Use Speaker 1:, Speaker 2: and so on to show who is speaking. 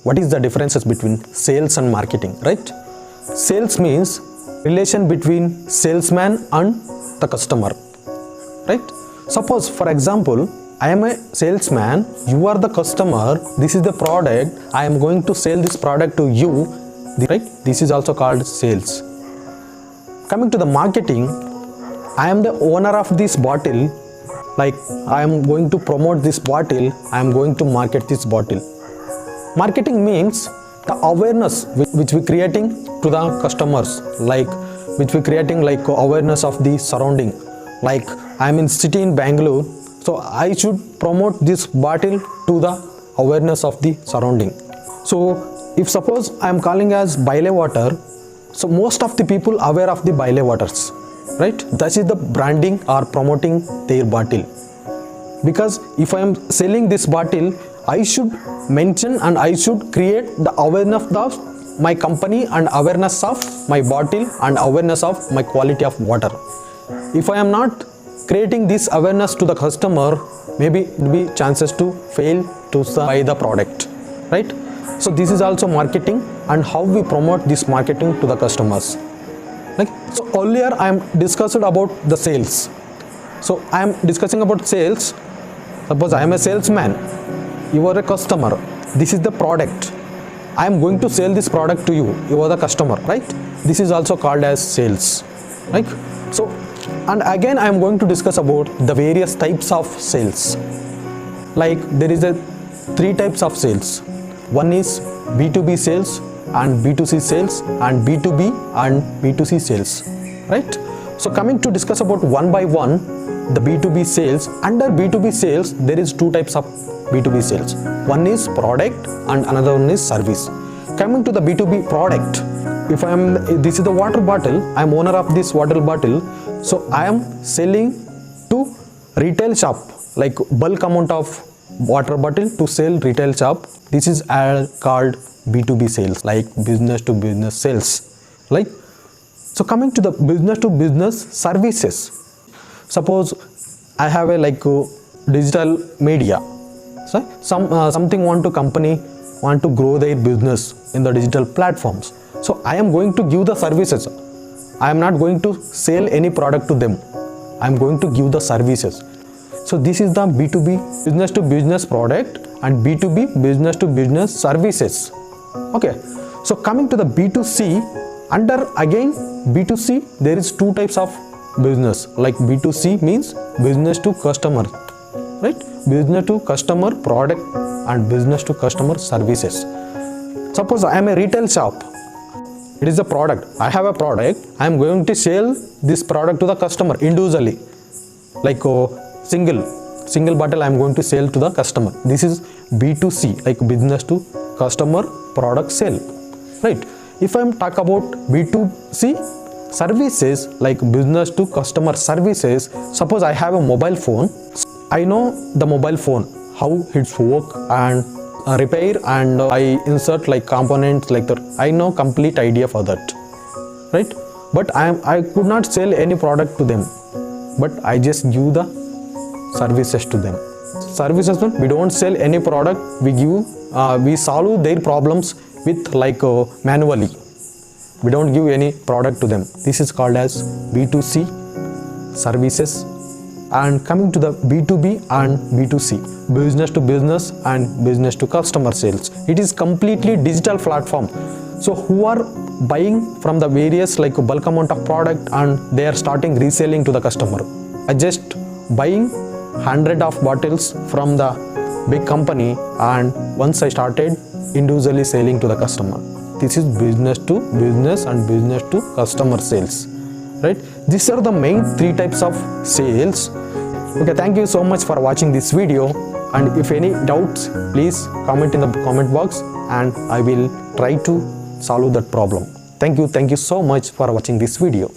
Speaker 1: what is the differences between sales and marketing, right? Sales means relation between salesman and the customer, right? Suppose for example, I am a salesman, you are the customer, this is the product, I am going to sell this product to you, right? This is also called sales. Coming to the marketing, I am the owner of this bottle, like I am going to promote this bottle, I am going to market this bottle. Marketing means the awareness which we creating to the customers, like which we creating like awareness of the surrounding. Like I am in city in Bangalore, so I should promote this bottle to the awareness of the surrounding. So if suppose I am calling as Baile water, so most of the people aware of the Baile waters, right? That is the branding or promoting their bottle. Because if I am selling this bottle, I should mention and I should create the awareness of my company and awareness of my bottle and awareness of my quality of water. If I am not creating this awareness to the customer, maybe it will be chances to fail to buy the product, right? So this is also marketing and how we promote this marketing to the customers. Like, so earlier I am discussed about the sales. So I am discussing about sales. Suppose I am a salesman, you are a customer, this is the product, I am going to sell this product to you, you are the customer, right? This is also called as sales, right? So, and again I am going to discuss about the various types of sales. Like there is a 3 types of sales. One is B2B sales and B2C sales and B2B and B2C sales, right? So coming to discuss about one by one, the B2B sales. Under B2B sales, there is 2 types of B2B sales. One is product and another one is service. Coming to the B2B product, if this is the water bottle, I am owner of this water bottle, so I am selling to retail shop, like bulk amount of water bottle to sell retail shop. This is called B2B sales, like business to business sales, like. So coming to the business to business services. Suppose I have a digital media, so something company want to grow their business in the digital platforms. So I am going to give the services. I am not going to sell any product to them. I am going to give the services. So this is the B2B business to business product and B2B business to business services. Okay. So coming to the B2C, under again B2C, there is 2 types of business. Like B2C means business to customer, right? Business to customer product and business to customer services. Suppose I am a retail shop, it is a product, I have a product, I am going to sell this product to the customer individually, like single bottle I am going to sell to the customer. This is B2C, like business to customer product sale, right? If I am talk about B2C services, like business to customer services, suppose I have a mobile phone, I know the mobile phone, how it's work and repair, and I insert like components like that. I know complete idea for that, right? But I could not sell any product to them, but I just give the services to them. Services, we don't sell any product, we give, we solve their problems with manually. We don't give any product to them. This is called as B2C services. And coming to the B2B and B2C, business to business and business to customer sales. It is completely digital platform. So who are buying from the various bulk amount of product and they are starting reselling to the customer. I just buying 100 of bottles from the big company, and once I started individually selling to the customer. This is business to business and business to customer sales, right? These are the main 3 types of sales. Okay, thank you so much for watching this video, and if any doubts, please comment in the comment box and I will try to solve that problem. Thank you so much for watching this video.